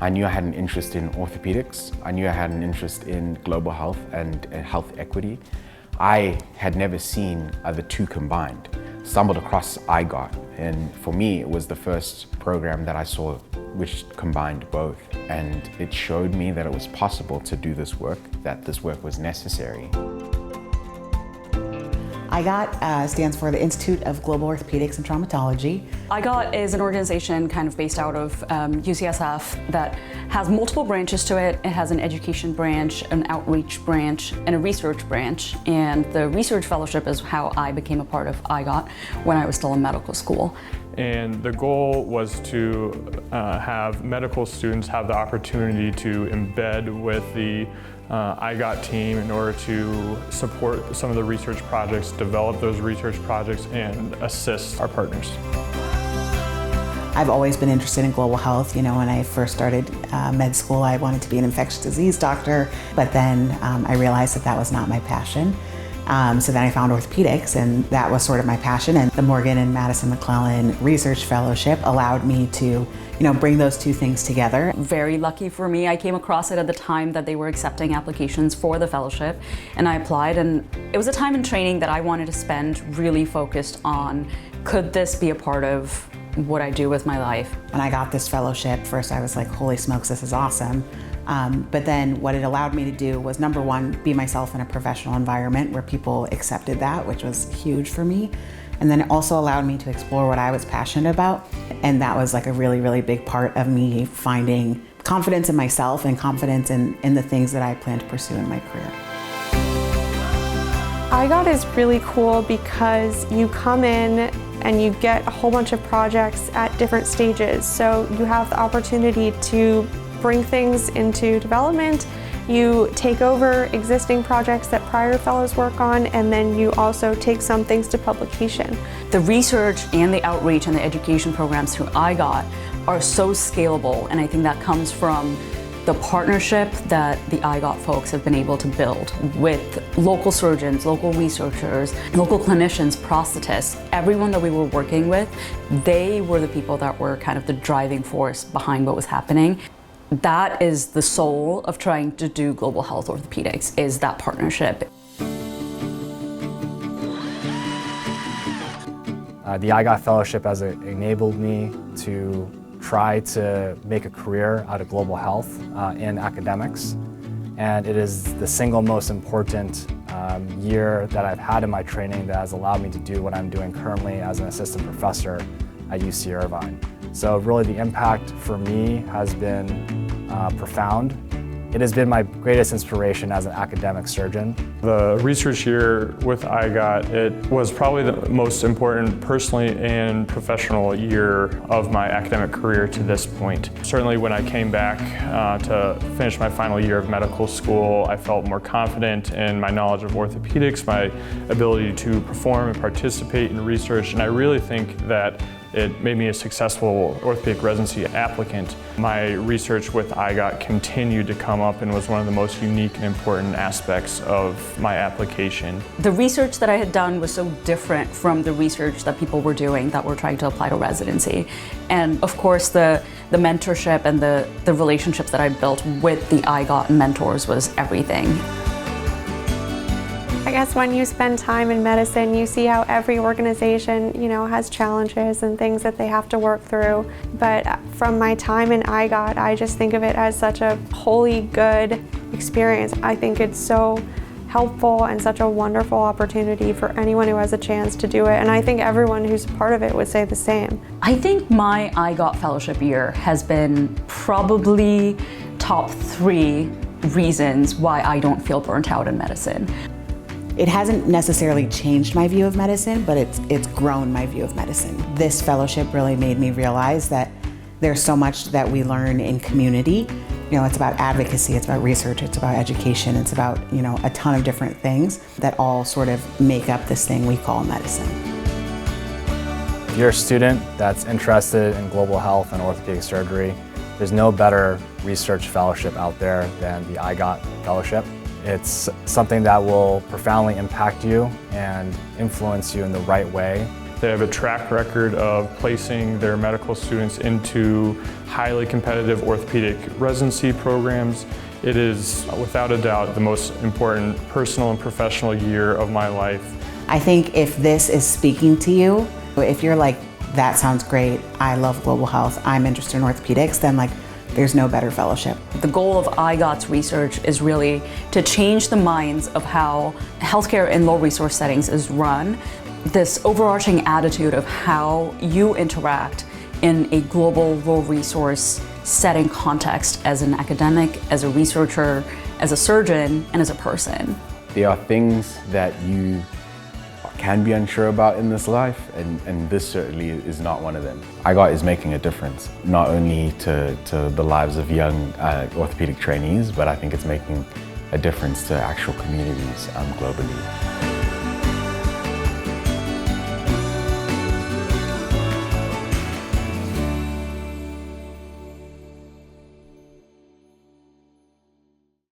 I knew I had an interest in orthopedics. I knew I had an interest in global health and health equity. I had never seen the two combined. Stumbled across IGOT, and for me it was the first program that I saw which combined both. And it showed me that it was possible to do this work, that this work was necessary. IGOT stands for the Institute of Global Orthopedics and Traumatology. IGOT is an organization kind of based out of UCSF that has multiple branches to it. It has an education branch, an outreach branch, and a research branch. And the research fellowship is how I became a part of IGOT when I was still in medical school. And the goal was to have medical students have the opportunity to embed with the IGOT team in order to support some of the research projects, develop those research projects, and assist our partners. I've always been interested in global health. You know, when I first started med school, I wanted to be an infectious disease doctor, but then I realized that that was not my passion. So then I found orthopedics, and that was sort of my passion. And the Morgan and Madison McClellan Research Fellowship allowed me to, bring those two things together. Very lucky for me, I came across it at the time that they were accepting applications for the fellowship, and I applied. And it was a time in training that I wanted to spend really focused on, could this be a part of what I do with my life? When I got this fellowship, first I was like, holy smokes, this is awesome. But then what it allowed me to do was, number one, be myself in a professional environment where people accepted that, which was huge for me. And then it also allowed me to explore what I was passionate about. And that was like a really, really big part of me finding confidence in myself and confidence in the things that I plan to pursue in my career. IGOT is really cool because you come in and you get a whole bunch of projects at different stages. So you have the opportunity to bring things into development, you take over existing projects that prior fellows work on, and then you also take some things to publication. The research and the outreach and the education programs through IGOT are so scalable, and I think that comes from the partnership that the IGOT folks have been able to build with local surgeons, local researchers, local clinicians, prosthetists, everyone that we were working with, they were the people that were kind of the driving force behind what was happening. That is the soul of trying to do global health orthopedics, is that partnership. The IGOT Fellowship has enabled me to try to make a career out of global health in academics. And it is the single most important year that I've had in my training that has allowed me to do what I'm doing currently as an assistant professor at UC Irvine. So really the impact for me has been profound. It has been my greatest inspiration as an academic surgeon. The research year with IGOT, it was probably the most important personally and professional year of my academic career to this point. Certainly when I came back to finish my final year of medical school, I felt more confident in my knowledge of orthopedics, my ability to perform and participate in research, and I really think that it made me a successful orthopedic residency applicant. My research with IGOT continued to come up and was one of the most unique and important aspects of my application. The research that I had done was so different from the research that people were doing that were trying to apply to residency. And of course the mentorship and the relationships that I built with the IGOT mentors was everything. I guess when you spend time in medicine, you see how every organization, has challenges and things that they have to work through. But from my time in IGOT, I just think of it as such a wholly good experience. I think it's so helpful and such a wonderful opportunity for anyone who has a chance to do it. And I think everyone who's a part of it would say the same. I think my IGOT fellowship year has been probably top 3 reasons why I don't feel burnt out in medicine. It hasn't necessarily changed my view of medicine, but it's grown my view of medicine. This fellowship really made me realize that there's so much that we learn in community. It's about advocacy, it's about research, it's about education, it's about, a ton of different things that all sort of make up this thing we call medicine. If you're a student that's interested in global health and orthopedic surgery, there's no better research fellowship out there than the IGOT Fellowship. It's something that will profoundly impact you and influence you in the right way. They have a track record of placing their medical students into highly competitive orthopedic residency programs. It is, without a doubt, the most important personal and professional year of my life. I think if this is speaking to you, if you're like, that sounds great, I love global health, I'm interested in orthopedics, then like, there's no better fellowship. The goal of IGOT's research is really to change the minds of how healthcare in low resource settings is run, this overarching attitude of how you interact in a global low resource setting context as an academic, as a researcher, as a surgeon, and as a person. There are things that you can be unsure about in this life, and this certainly is not one of them. IGOT is making a difference, not only to the lives of young orthopedic trainees, but I think it's making a difference to actual communities globally.